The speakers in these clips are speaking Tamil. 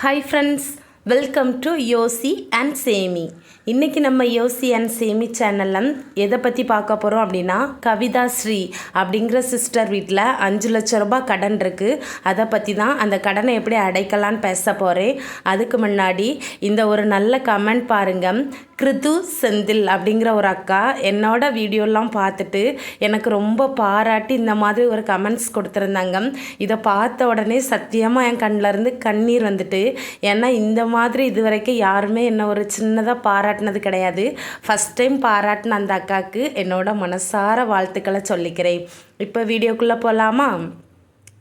ஹாய் ஃப்ரெண்ட்ஸ், வெல்கம் டு யோசி அண்ட் சேமி. இன்றைக்கி நம்ம யோசி அண்ட் சேமி சேனலில் எதை பற்றி பார்க்க போகிறோம் அப்படின்னா, கவிதா ஸ்ரீ அப்படிங்கிற சிஸ்டர் வீட்டில் 5 லட்ச ரூபாய் கடன் இருக்குது. அதை பற்றி தான், அந்த கடனை எப்படி அடைக்கலான்னு பேச போகிறேன். அதுக்கு முன்னாடி இந்த ஒரு நல்ல கமெண்ட் பாருங்கள். கிருது செந்தில் அப்படிங்கிற ஒரு அக்கா என்னோட வீடியோலாம் பார்த்துட்டு எனக்கு ரொம்ப பாராட்டி இந்த மாதிரி ஒரு கமெண்ட்ஸ் கொடுத்துருந்தாங்க. இதை பார்த்த உடனே சத்தியமாக என் கண்ணிலேருந்து கண்ணீர் வந்துட்டு. ஏன்னா இந்த மாதிரி இது வரைக்கும் யாருமே என்னை ஒரு சின்னதாக பாராட்டினது கிடையாது. ஃபஸ்ட் டைம் பாராட்டின அந்த அக்காவுக்கு என்னோட மனசார வாழ்த்துக்களை சொல்லிக்கிறேன். இப்போ வீடியோக்குள்ளே போகலாமா?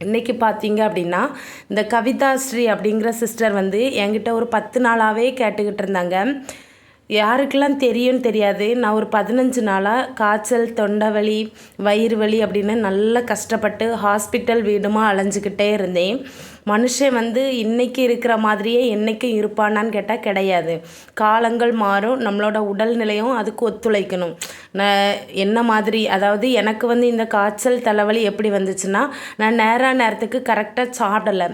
இன்றைக்கி பார்த்தீங்க அப்படின்னா, இந்த கவிதா ஸ்ரீ அப்படிங்கிற சிஸ்டர் என்கிட்ட ஒரு 10 நாளாகவே கேட்டுக்கிட்டு இருந்தாங்க. யாருக்கெல்லாம் தெரியும்னு தெரியாது, நான் ஒரு 15 நாளாக காய்ச்சல், தொண்டை வலி, வயிறு வலி அப்படின்னு நல்லா கஷ்டப்பட்டு ஹாஸ்பிட்டல் வீடுமா அலைஞ்சிக்கிட்டே இருந்தேன். மனுஷன் இன்றைக்கி இருக்கிற மாதிரியே என்றைக்கும் இருப்பானான்னு கேட்டால் கிடையாது. காலங்கள் மாறும், நம்மளோட உடல்நிலையும் அதுக்கு ஒத்துழைக்கணும். என்ன மாதிரி, அதாவது எனக்கு இந்த காய்ச்சல் தலைவலி எப்படி வந்துச்சுன்னா, நான் நேரத்துக்கு கரெக்டாக சாப்பிடலை.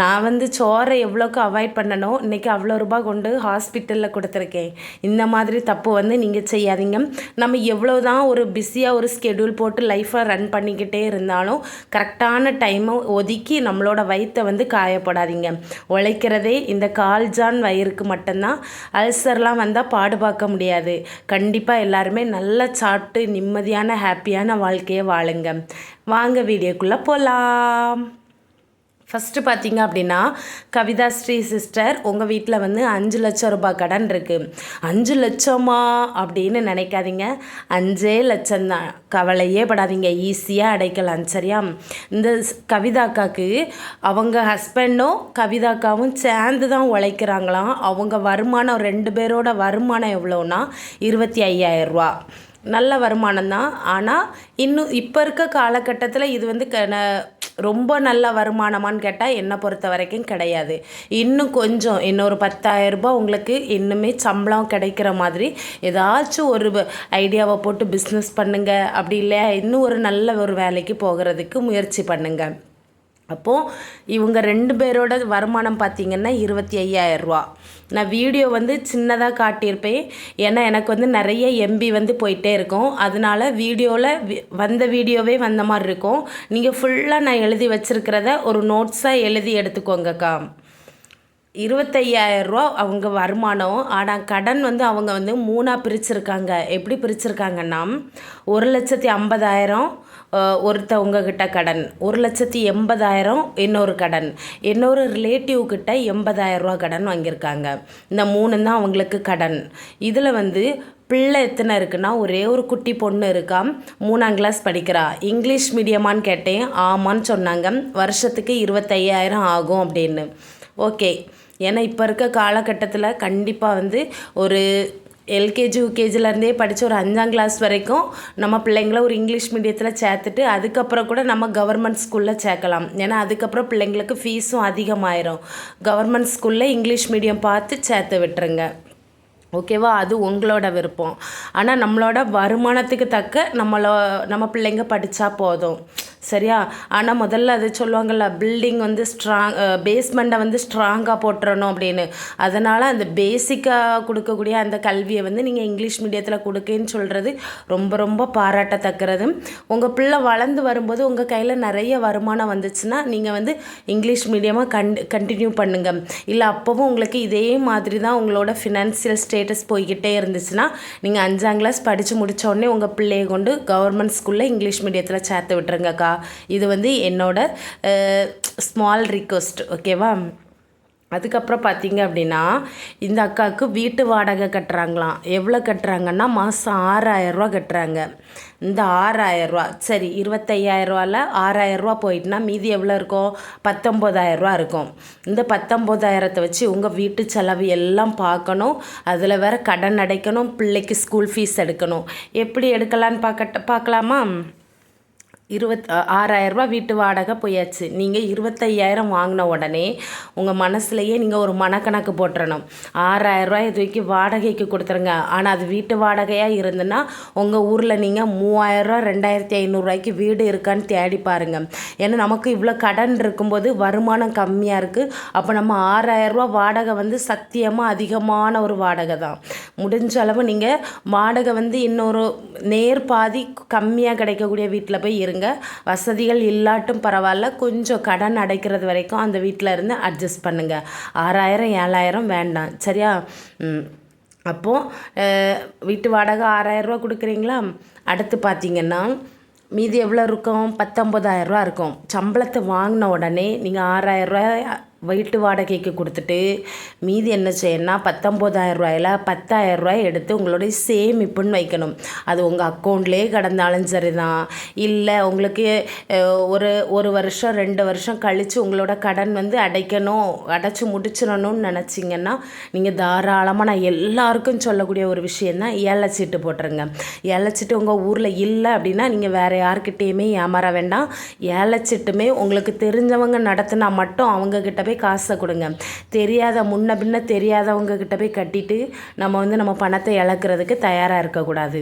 நான் சோறை எவ்வளோக்கு அவாய்ட் பண்ணணும், இன்றைக்கி அவ்வளோ ரூபாய் கொண்டு ஹாஸ்பிட்டலில் கொடுத்துருக்கேன். இந்த மாதிரி தப்பு நீங்கள் செய்யாதீங்க. நம்ம எவ்வளோ தான் ஒரு பிஸியாக ஒரு ஸ்கெடியூல் போட்டு லைஃப்பை ரன் பண்ணிக்கிட்டே இருந்தாலும் கரெக்டான டைமை ஒதுக்கி நம்மளோட வயிற்றை காயப்படாதீங்க. உழைக்கிறதே இந்த கால்ஜான் வயிறுக்கு மட்டும்தான். அல்சர்லாம் வந்தால் பாடு பார்க்க முடியாது. கண்டிப்பாக எல்லாருமே நல்லா சாப்பிட்டு நிம்மதியான ஹாப்பியான வாழ்க்கையை வாழுங்க. வாங்க வீடியோக்குள்ளே போகலாம். ஃபஸ்ட்டு பார்த்தீங்க அப்படின்னா, கவிதா ஸ்ரீ சிஸ்டர் உங்கள் வீட்டில் 5 லட்சம் ரூபாய் கடன் இருக்குது. 5 லட்சமா அப்படின்னு நினைக்காதீங்க, 5 லட்சம் தான். கவலையே படாதீங்க, ஈஸியாக அடைக்கலாம். சரியா? இந்த கவிதாக்காவுக்கு அவங்க ஹஸ்பண்டும் கவிதாக்காவும் சேர்ந்து தான் உழைக்கிறாங்களாம். அவங்க வருமானம் 2 பேரோட வருமானம் எவ்வளோன்னா 25,000 ரூபா. நல்ல வருமானம் தான். ஆனால் இன்னும் இப்போ இருக்க காலகட்டத்தில் இது ரொம்ப நல்ல வருமானமானு கேட்டால் என்னை பொறுத்த வரைக்கும் கிடையாது. இன்னும் கொஞ்சம், இன்னொரு 10,000 ரூபாய் உங்களுக்கு இன்னுமே சம்பளம் கிடைக்கிற மாதிரி ஏதாச்சும் ஒரு ஐடியாவை போட்டு பிஸ்னஸ் பண்ணுங்கள். அப்படி இல்லையா, இன்னும் ஒரு நல்ல ஒரு வேலைக்கு போகிறதுக்கு முயற்சி பண்ணுங்கள். அப்போது இவங்க 2 பேரோட வருமானம் பார்த்திங்கன்னா 25,000 ரூபா. நான் வீடியோ சின்னதாக காட்டியிருப்பேன். ஏன்னா எனக்கு நிறைய எம்பி போயிட்டே இருக்கும். அதனால வீடியோவில் வந்த வீடியோவே வந்த மாதிரி இருக்கும். நீங்கள் ஃபுல்லாக நான் எழுதி வச்சுருக்கிறத ஒரு நோட்ஸாக எழுதி எடுத்துக்கோங்கக்கா. 25,000 ரூபா அவங்க வருமானம். ஆனால் கடன் அவங்க 3ஆக பிரிச்சுருக்காங்க. எப்படி பிரிச்சுருக்காங்கன்னா, 1,50,000 ஒருத்தவங்கக்கிட்ட கடன், 1,80,000 இன்னொரு கடன், இன்னொரு ரிலேட்டிவ்கிட்ட 80,000 ரூபா கடன் வாங்கியிருக்காங்க. இந்த 3 தான் அவங்களுக்கு கடன். இதில் பிள்ளை எத்தனை இருக்குன்னா, ஒரே ஒரு குட்டி பொண்ணு இருக்கா, 3ஆம் கிளாஸ் படிக்கிறா. இங்கிலீஷ் மீடியமானு கேட்டேன், ஆமான்னு சொன்னாங்க. வருஷத்துக்கு 25,000 ஆகும் அப்படின்னு. ஓகே. ஏன்னா இப்போ இருக்க காலகட்டத்தில் கண்டிப்பாக ஒரு எல்கேஜி யூகேஜிலேருந்தே படித்து ஒரு 5ஆம் கிளாஸ் வரைக்கும் நம்ம பிள்ளைங்கள ஒரு இங்கிலீஷ் மீடியத்தில் சேர்த்துட்டு அதுக்கப்புறம் கூட நம்ம கவர்மெண்ட் ஸ்கூலில் சேர்க்கலாம். ஏன்னா அதுக்கப்புறம் பிள்ளைங்களுக்கு ஃபீஸும் அதிகமாயிரும். கவர்மெண்ட் ஸ்கூலில் இங்கிலீஷ் மீடியம் பார்த்து சேர்த்து விட்டுருங்க. ஓகேவா? அது உங்களோட விருப்பம். ஆனால் நம்மளோட வருமானத்துக்கு தக்க நம்ம பிள்ளைங்க படித்தா போதும். சரியா? ஆனால் முதல்ல அது சொல்லுவாங்கள்ல, பில்டிங் பேஸ்மெண்ட்டை ஸ்ட்ராங்காக போட்டுறணும் அப்படின்னு. அதனால் அந்த பேசிக்காக கொடுக்கக்கூடிய அந்த கல்வியை நீங்கள் இங்கிலீஷ் மீடியத்தில் கொடுக்கேன்னு சொல்கிறது ரொம்ப ரொம்ப பாராட்டத்தக்கிறது. உங்கள் பிள்ளை வளர்ந்து வரும்போது உங்கள் கையில் நிறைய வருமானம் வந்துச்சுன்னா நீங்கள் இங்கிலீஷ் மீடியமாக கண்டினியூ பண்ணுங்கள். இல்லை அப்போவும் உங்களுக்கு இதே மாதிரி தான் உங்களோட ஃபினான்சியல் ஸ்டேட்டஸ் போய்கிட்டே இருந்துச்சுன்னா, நீங்கள் 5ஆம் கிளாஸ் படித்து முடித்த உடனே உங்கள் பிள்ளையை கொண்டு கவர்மெண்ட் ஸ்கூலில் இங்கிலீஷ் மீடியத்தில் சேர்த்து விட்டுருங்கக்கா. இது என்னோட ஸ்மால் ரிக்வெஸ்ட். ஓகேவா? அதுக்கப்புறம் பார்த்தீங்க அப்படின்னா, இந்த அக்காவுக்கு வீட்டு வாடகை கட்டுறாங்களாம். எவ்வளோ கட்டுறாங்கன்னா, மாதம் 6,000 ரூபா கட்டுறாங்க. இந்த 6,000 ரூபா சரி, 25,000 ரூபாவில் 6,000 ரூபா போயிட்டுனா மீதி எவ்வளோ இருக்கும்? 19,000 ரூபா இருக்கும். இந்த 19,000 வச்சு உங்கள் வீட்டு செலவு எல்லாம் பார்க்கணும். அதில் வேறு கடன் அடைக்கணும், பிள்ளைக்கு ஸ்கூல் ஃபீஸ் எடுக்கணும். எப்படி எடுக்கலான்னு பார்க்கலாமா? ₹6,000 வீட்டு வாடகை போயாச்சு. நீங்கள் 25,000 வாங்கின உடனே உங்கள் மனசுலையே நீங்கள் ஒரு மனக்கணக்கு போட்டுறணும். ₹6,000 தூக்கி வாடகைக்கு கொடுத்துருங்க. ஆனால் அது வீட்டு வாடகையாக இருந்துன்னா உங்கள் ஊரில் நீங்கள் ₹3,000 ₹2,500 வீடு இருக்கான்னு தேடி பாருங்கள். ஏன்னா நமக்கு இவ்வளோ கடன் இருக்கும்போது வருமானம் கம்மியாக இருக்குது. அப்போ நம்ம ₹6,000 வாடகை வந்து சத்தியமாக அதிகமான ஒரு வாடகை தான். முடிஞ்ச அளவு நீங்கள் வாடகை வந்து இன்னொரு பாதி கம்மியாக கிடைக்கக்கூடிய வீட்டில் போய் இருங்க. வசதிகள் இல்லாட்டும் பரவாயில்ல, கொஞ்சம் கடன் அடைக்கிறது வரைக்கும் அந்த வீட்டில் இருந்து அட்ஜஸ்ட் பண்ணுங்கள். 6,000 7,000 வேண்டாம், சரியா? அப்போது வீட்டு வாடகை ₹6,000 கொடுக்குறீங்களா? அடுத்து பார்த்திங்கன்னா மீதி எவ்வளோ இருக்கும்? ₹19,000 இருக்கும். சம்பளத்தை வாங்கின உடனே நீங்கள் ₹6,000 வீட்டு வாடகைக்கு கொடுத்துட்டு மீதி என்ன செய்யணும்னா ₹19,000 ₹10,000 எடுத்து உங்களுடைய சேமிப்புன்னு வைக்கணும். அது உங்கள் அக்கௌண்ட்லேயே கிடந்தாலும் சரி தான், இல்லை உங்களுக்கு ஒரு வருஷம் 2 வருஷம் கழித்து உங்களோட கடன் வந்து அடைச்சி முடிச்சிடணும்னு நினச்சிங்கன்னா நீங்கள் தாராளமாக, நான் எல்லாருக்கும் சொல்லக்கூடிய ஒரு விஷயந்தான், ஏலச்சீட்டு போட்டுருங்க. ஏலச்சீட்டு உங்கள் ஊரில் இல்லை அப்படின்னா நீங்கள் வேறு யார்கிட்டேயுமே ஏமாற வேண்டாம். ஏலச்சீட்டுமே உங்களுக்கு தெரிஞ்சவங்க நடத்தினா மட்டும் அவங்கக்கிட்ட போய் காசை கொடுங்க. முன்ன பின்ன தெரியாதவங்க கிட்ட போய் கட்டிட்டு நம்ம பணத்தை இழக்கிறதுக்கு தயாராக இருக்கக்கூடாது.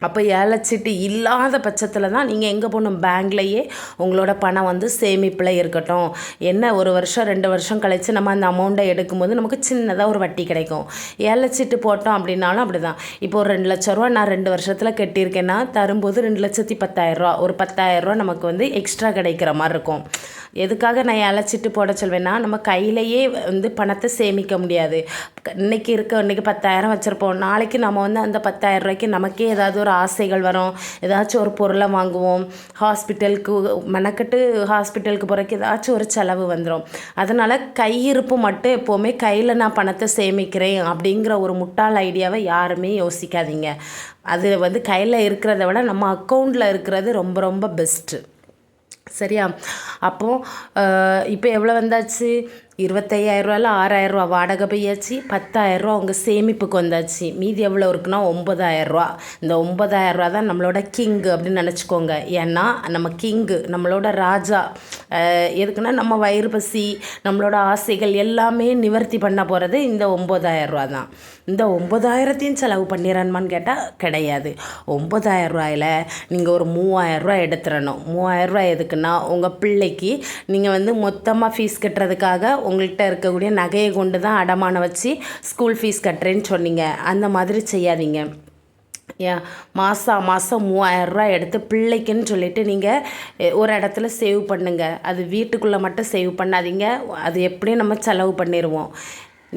அப்போ ஏலச்சீட்டு இல்லாத பட்சத்தில் தான் நீங்கள் எங்கே போகணும்? பேங்க்லேயே உங்களோட பணம் வந்து சேமிப்பில் இருக்கட்டும். என்ன 1 வருஷம் 2 வருஷம் கழித்து நம்ம அந்த அமௌண்ட்டை எடுக்கும்போது நமக்கு சின்னதாக ஒரு வட்டி கிடைக்கும். ஏலச்சீட்டு போட்டோம் அப்படின்னாலும் அப்படி தான். இப்போ ஒரு ₹2,00,000 நான் 2 வருஷத்தில் கட்டியிருக்கேன்னா தரும்போது ₹2,10,000 ஒரு ₹10,000 நமக்கு வந்து எக்ஸ்ட்ரா கிடைக்கிற மாதிரி இருக்கும். எதுக்காக நான் ஏலச்சீட்டு போட சொல்வேன்னா, நம்ம கையிலையே வந்து பணத்தை சேமிக்க முடியாது. இன்றைக்கி 10,000 வச்சுருப்போம். நாளைக்கு நம்ம வந்து அந்த ₹10,000 நமக்கே ஏதாவது ஒரு ஆசைகள் வரும். ஏதாச்சும் ஒரு பொருளை வாங்குவோம். ஹாஸ்பிட்டலுக்கு போகிறதுக்கு ஏதாச்சும் ஒரு செலவு வந்துடும். அதனால் கையிருப்பு மட்டும் எப்போவுமே கையில் நான் பணத்தை சேமிக்கிறேன் அப்படிங்கிற ஒரு முட்டாள் ஐடியாவை யாருமே யோசிக்காதீங்க. அது வந்து கையில் இருக்கிறத விட நம்ம அக்கௌண்ட்டில் இருக்கிறது ரொம்ப ரொம்ப பெஸ்ட்டு, சரியா? அப்போது இப்போ எவ்வளோ வந்தாச்சு? ₹25,000 ₹6,000 வாடகை போயாச்சு, ₹10,000 அவங்க சேமிப்புக்கு வந்தாச்சு. மீதி எவ்வளோ இருக்குன்னா ₹9,000. இந்த ₹9,000 தான் நம்மளோட கிங்கு அப்படின்னு நினச்சிக்கோங்க. ஏன்னா நம்ம கிங்கு, நம்மளோட ராஜா. எதுக்குன்னா நம்ம வயிறு பசி, நம்மளோட ஆசைகள் எல்லாமே நிவர்த்தி பண்ண போகிறது இந்த ₹9,000 தான். இந்த 9,000 செலவு பண்ணிடுறான்னு கேட்டால் கிடையாது. 9,000 நீங்கள் ஒரு ₹3,000 எடுத்துடணும். ₹3,000 எதுக்குன்னா உங்கள் பிள்ளைக்கு நீங்கள் வந்து மொத்தமாக ஃபீஸ் கட்டுறதுக்காக உங்கள்கிட்ட இருக்கக்கூடிய நகையை கொண்டு தான் அடமானம் வச்சு ஸ்கூல் ஃபீஸ் கட்டுறேன்னு சொன்னீங்க. அந்த மாதிரி செய்யாதீங்க. மாதம் ₹3,000 எடுத்து பிள்ளைக்குன்னு சொல்லிவிட்டு நீங்கள் ஒரு இடத்துல சேவ் பண்ணுங்கள். அது வீட்டுக்குள்ளே மட்டும் சேவ் பண்ணாதீங்க. அது எப்படியும் நம்ம செலவு பண்ணிடுவோம்.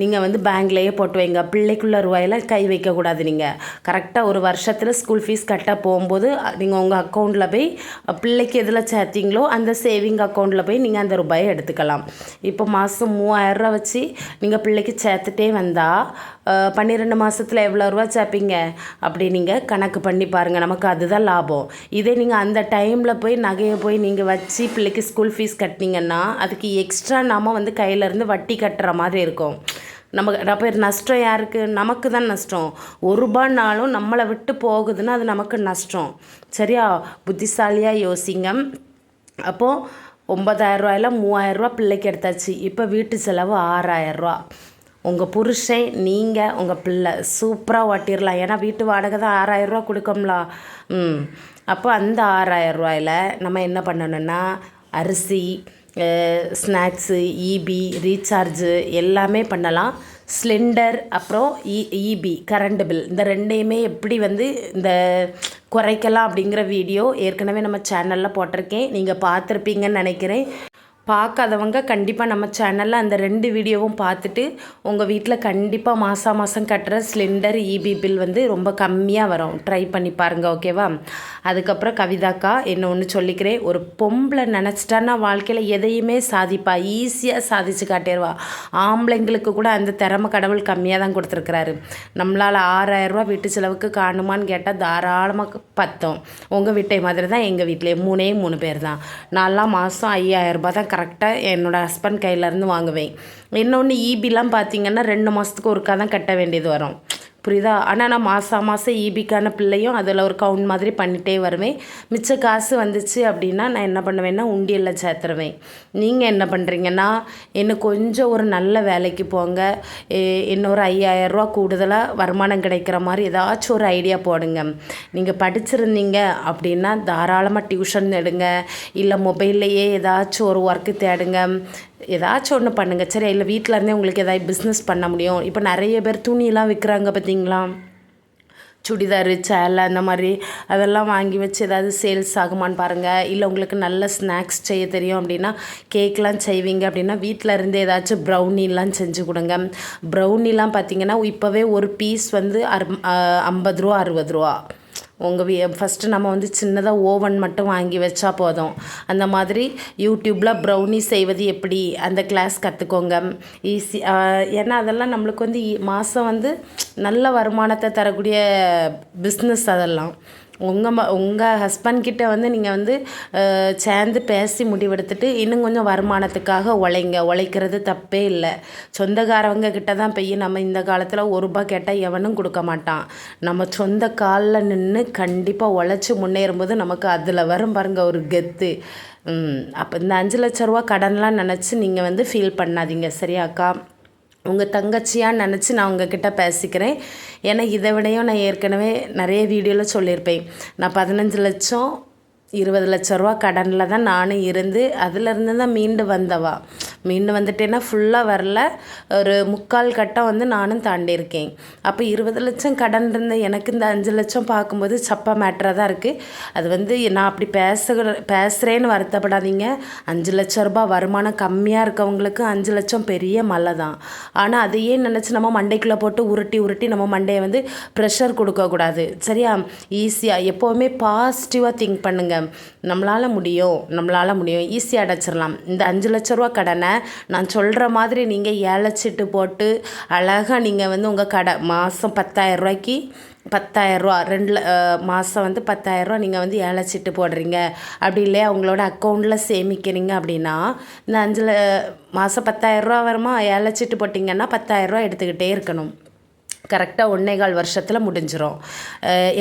நீங்கள் வந்து பேங்க்லேயே போட்டு வைங்க. பிள்ளைக்குள்ள ரூபாயில் கை வைக்கக்கூடாது. நீங்கள் கரெக்டாக ஒரு வருஷத்தில் ஸ்கூல் ஃபீஸ் கட்ட போகும்போது நீங்கள் உங்கள் அக்கௌண்ட்டில் போய் பிள்ளைக்கு எதில் சேர்த்திங்களோ அந்த சேவிங் அக்கௌண்ட்டில் போய் நீங்கள் அந்த ரூபாயை எடுத்துக்கலாம். இப்போ மாதம் ₹3,000 வச்சு நீங்கள் பிள்ளைக்கு சேர்த்துட்டே வந்தால் 12 மாதத்தில் எவ்வளோ ரூபா சேர்ப்பீங்க அப்படி நீங்கள் கணக்கு பண்ணி பாருங்கள். நமக்கு அதுதான் லாபம். இதே நீங்கள் அந்த டைமில் போய் நகையை போய் நீங்கள் வச்சு பிள்ளைக்கு ஸ்கூல் ஃபீஸ் கட்டினீங்கன்னா அதுக்கு எக்ஸ்ட்ரா நாம் வந்து கையிலேருந்து வட்டி கட்டுற மாதிரி இருக்கும். அப்போ நஷ்டம் யாருக்கு? நமக்கு தான் நஷ்டம். ₹1 நம்மளை விட்டு போகுதுன்னா அது நமக்கு நஷ்டம், சரியா? புத்திசாலியாக யோசிங்க. அப்போது ₹9,000 ₹3,000 பிள்ளைக்கு எடுத்தாச்சு. இப்போ வீட்டு செலவு ₹6,000. உங்கள் புருஷன், நீங்கள், உங்கள் பிள்ளை சூப்பராக ஓட்டிடலாம். ஏன்னா வீட்டு வாடகை தான் ₹6,000 கொடுக்கோம்ல. அப்போ அந்த ₹6,000 நம்ம என்ன பண்ணணுன்னா அரிசி, ஸ்நாக்ஸு, ஈபி, ரீசார்ஜு எல்லாமே பண்ணலாம். சிலிண்டர் அப்புறம் ஈபி கரண்ட் பில், இந்த ரெண்டையுமே எப்படி வந்து இந்த குறைக்கலாம் அப்படிங்கிற வீடியோ ஏற்கனவே நம்ம சேனலில் போட்டிருக்கேன். நீங்கள் பார்த்துருப்பீங்கன்னு நினைக்கிறேன். பார்க்காதவங்க கண்டிப்பாக நம்ம சேனலில் அந்த 2 வீடியோவும் பார்த்துட்டு உங்கள் வீட்டில் கண்டிப்பாக மாதம் கட்டுற சிலிண்டர் ஈபி பில் வந்து ரொம்ப கம்மியாக வரும். ட்ரை பண்ணி பாருங்கள், ஓகேவா? அதுக்கப்புறம் கவிதாக்கா என்ன ஒன்று சொல்லிக்கிறேன். ஒரு பொம்பளை நினச்சிட்டான்னா வாழ்க்கையில் எதையுமே சாதிப்பா, ஈஸியாக சாதிச்சு காட்டிடுவா. ஆம்பளைங்களுக்கு கூட அந்த திறமை கடவுள் கம்மியாக தான் கொடுத்துருக்குறாரு. நம்மளால் ₹6,000 வீட்டு செலவுக்கு காணுமான்னு கேட்டால் தாராளமாக பத்தோம். உங்கள் வீட்டை மாதிரி தான் எங்கள் வீட்டிலே 3 பேர் தான். நான்லாம் மாதம் ₹5,000 தான் கரெக்டாக என்னோடய ஹஸ்பண்ட் கையிலேருந்து வாங்குவேன். இன்னொன்று ஈபிலாம் பார்த்திங்கன்னா 2 மாதத்துக்கு ஒருக்கா தான் கட்ட வேண்டியது வரும். புரியுதா? ஆனால் நான் மாதம் ஈபிக்கான பிள்ளையும் அதில் ஒரு கவுண்ட் மாதிரி பண்ணிகிட்டே வருவேன். மிச்ச காசு வந்துச்சு அப்படின்னா நான் என்ன பண்ணுவேன்னா உண்டியலில் சேர்த்துருவேன். நீங்கள் என்ன பண்ணுறீங்கன்னா, இன்னும் கொஞ்சம் ஒரு நல்ல வேலைக்கு போங்க. இன்னொரு 5000 கூடுதலாக வருமானம் கிடைக்கிற மாதிரி ஏதாச்சும் ஒரு ஐடியா போடுங்க. நீங்கள் படிச்சிருந்தீங்க அப்படின்னா தாராளமாக டியூஷன் எடுங்க, இல்லை மொபைல்லையே ஏதாச்சும் ஒரு ஒர்க்கு தேடுங்க, ஏதாச்சும் ஒன்று பண்ணுங்கள். சரி, இல்லை வீட்டில் இருந்தே உங்களுக்கு ஏதாவது பிஸ்னஸ் பண்ண முடியும். இப்போ நிறைய பேர் துணியெல்லாம் விற்கிறாங்க பார்த்தீங்களா, சுடிதாரு, சேலை அந்த மாதிரி அதெல்லாம் வாங்கி வச்சு ஏதாவது சேல்ஸ் ஆகுமான்னு பாருங்கள். இல்லை உங்களுக்கு நல்ல ஸ்நாக்ஸ் செய்ய தெரியும் அப்படின்னா, கேக்லாம் செய்வீங்க அப்படின்னா வீட்டில் இருந்து ஏதாச்சும் ப்ரௌனிலாம் செஞ்சு கொடுங்க. ப்ரௌனிலாம் பார்த்திங்கன்னா இப்போவே ஒரு பீஸ் வந்து 50 ரூபா 60 ரூபா. ஃபஸ்ட்டு நம்ம வந்து சின்னதாக ஓவன் மட்டும் வாங்கி வச்சா போதும். அந்த மாதிரி யூடியூப்பில் ப்ரௌனி செய்வது எப்படி அந்த கிளாஸ் கற்றுக்கோங்க. ஈஸி. ஏன்னா அதெல்லாம் நம்மளுக்கு வந்து மாதம் வந்து நல்ல வருமானத்தை தரக்கூடிய பிஸ்னஸ் அதெல்லாம். உங்கள் ஹஸ்பண்ட்கிட்ட வந்து நீங்கள் வந்து சேர்ந்து பேசி முடிவெடுத்துட்டு இன்னும் கொஞ்சம் வருமானத்துக்காக உழைக்கிறது தப்பே இல்லை. சொந்தக்காரவங்க கிட்ட தான் போய் நம்ம இந்த காலத்தில் ₹1 கேட்டால் எவனும் கொடுக்க மாட்டான். நம்ம சொந்த காலில் நின்று கண்டிப்பாக உழைச்சி முன்னேறும்போது நமக்கு அதில் வரும் பாருங்க ஒரு கெத்து. அப்போ இந்த 5 லட்ச ரூபா கடன்லாம் நினச்சி நீங்கள் வந்து ஃபீல் பண்ணாதீங்க. சரியாக்கா? உங்கள் தங்கச்சியாக நினச்சி நான் உங்ககிட்ட பேசிக்கிறேன். ஏன்னா இதை விடையும் நான் ஏற்கனவே நிறைய வீடியோவில் சொல்லியிருப்பேன். நான் 15 லட்சம் 20 லட்ச ரூபா கடனில் தான் நானும் இருந்து அதிலிருந்து தான் மீண்டு வந்துட்டேன்னா ஃபுல்லாக வரல, ஒரு 3/4 கட்டம் வந்து நானும் தாண்டியிருக்கேன். அப்போ 20 லட்சம் கடன் இருந்த எனக்கு இந்த 5 லட்சம் பார்க்கும்போது சப்பா மேட்டராக தான் இருக்குது. அது வந்து நான் அப்படி பேசுகிறேன்னு வருத்தப்படாதீங்க. 5 லட்ச ரூபா வருமானம் கம்மியாக இருக்கவங்களுக்கு 5 லட்சம் பெரிய மலை தான். ஆனால் அதையே நினச்சி நம்ம மண்டைக்குள்ளே போட்டு உருட்டி நம்ம மண்டையை வந்து ப்ரெஷர் கொடுக்கக்கூடாது. சரியா? ஈஸியாக எப்போவுமே பாசிட்டிவாக திங்க் பண்ணுங்கள். நம்மளால் முடியும், ஈஸியாக அடைச்சிடலாம். இந்த 5 லட்ச ரூபா கடனை நான் சொல்கிற மாதிரி நீங்கள் ஏலச்சிட்டு போட்டு அழகாக நீங்கள் வந்து உங்கள் கடை மாதம் 10,000 ரூபாய்க்கு 10,000 ரூபா மாதம் வந்து 10,000 ரூபா நீங்கள் வந்து ஏலச்சிட்டு போடுறீங்க, அப்படி இல்லையா உங்களோட அக்கௌண்ட்டில் சேமிக்கிறீங்க அப்படின்னா இந்த மாதம் 10,000 ரூபா வருமா, ஏலச்சிட்டு போட்டிங்கன்னா 10,000 ரூபா எடுத்துக்கிட்டே இருக்கணும். கரெக்டாக 1.25 வருஷத்தில் முடிஞ்சிடும்.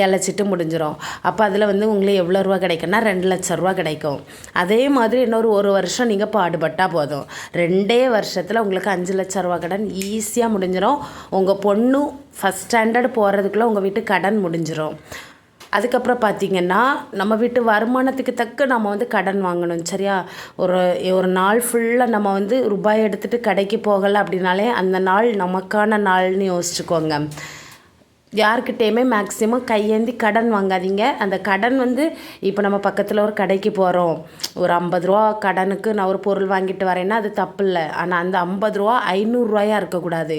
ஏலச்சிட்டு முடிஞ்சிடும். அப்போ அதில் வந்து உங்களுக்கு எவ்வளோ ரூபா கிடைக்குன்னா 2 லட்ச ரூபா கிடைக்கும். அதே மாதிரி இன்னொரு 1 வருஷம் நீங்கள் பாடுபட்டால் போதும். 2 வருஷத்தில் உங்களுக்கு 5 லட்ச ரூபா கடன் ஈஸியாக முடிஞ்சிடும். உங்கள் பொண்ணு ஃபஸ்ட் ஸ்டாண்டர்ட் போகிறதுக்குள்ளே உங்கள் வீட்டு கடன் முடிஞ்சிடும். அதுக்கப்புறம் பார்த்திங்கன்னா நம்ம வீட்டு வருமானத்துக்கு தக்க நம்ம வந்து கடன் வாங்கணும். சரியா? ஒரு நாள் ஃபுல்லாக நம்ம வந்து ரூபாய் எடுத்துகிட்டு கடைக்கு போகலை அப்படின்னாலே அந்த நாள் நமக்கான நாள்னு யோசிச்சுக்கோங்க. யார்கிட்டேயுமே மேக்ஸிமம் கையேந்தி கடன் வாங்காதீங்க. அந்த கடன் வந்து இப்போ நம்ம பக்கத்தில் ஒரு கடைக்கு போகிறோம், ஒரு 50 ரூபா கடனுக்கு நான் ஒரு பொருள் வாங்கிட்டு வரேன்னா அது தப்பு இல்லை. ஆனால் அந்த 50 ரூபா 500 ரூபாயா இருக்கக்கூடாது.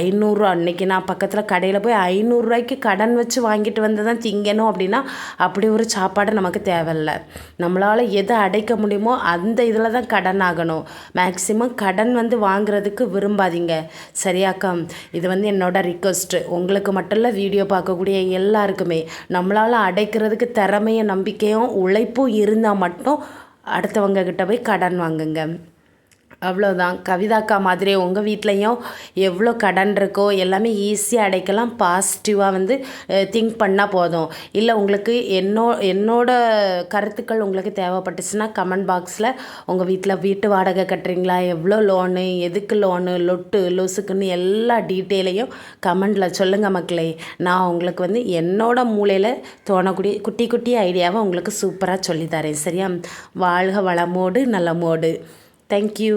500 ரூபா அன்றைக்கி நான் பக்கத்தில் கடையில் போய் 500 ரூபாய்க்கு கடன் வச்சு வாங்கிட்டு வந்து தான் திங்கணும் அப்படின்னா அப்படி ஒரு சாப்பாடு நமக்கு தேவையில்லை. நம்மளால் எதை அடைக்க முடியுமோ அந்த இதில் தான் கடன் ஆகணும். மேக்ஸிமம் கடன் வந்து வாங்குறதுக்கு விரும்பாதீங்க. சரியாக்கா? இது வந்து என்னோட ரிக்வெஸ்ட்டு. உங்களுக்கு மட்டும் வீடியோ பார்க்கக்கூடிய எல்லாருக்குமே நம்மளால் அடைக்கிறதுக்கு திறமையும் நம்பிக்கையும் உழைப்பும் இருந்தால் மட்டும் அடுத்தவங்க கிட்ட போய் கடன் வாங்குங்க. அவ்வளோதான். கவிதாக்கா மாதிரி உங்கள் வீட்லேயும் எவ்வளோ கடன் இருக்கோ எல்லாமே ஈஸியாக அடைக்கலாம். பாசிட்டிவாக வந்து திங்க் பண்ணால் போதும். இல்லை உங்களுக்கு என்னோட கருத்துக்கள் உங்களுக்கு தேவைப்பட்டுச்சுன்னா கமெண்ட் பாக்ஸில் உங்கள் வீட்டு வாடகை கட்டுறீங்களா, எவ்வளோ லோனு, எதுக்கு லோனு, லொசுக்குன்னு எல்லா டீட்டெயிலையும் கமெண்டில் சொல்லுங்கள் மக்களே. நான் உங்களுக்கு வந்து என்னோட மூளையில் தோணக்கூடிய குட்டி குட்டி ஐடியாவை உங்களுக்கு சூப்பராக சொல்லித்தரேன். சரியா? வாழ்க வளமோடு நலமோடு. Thank you.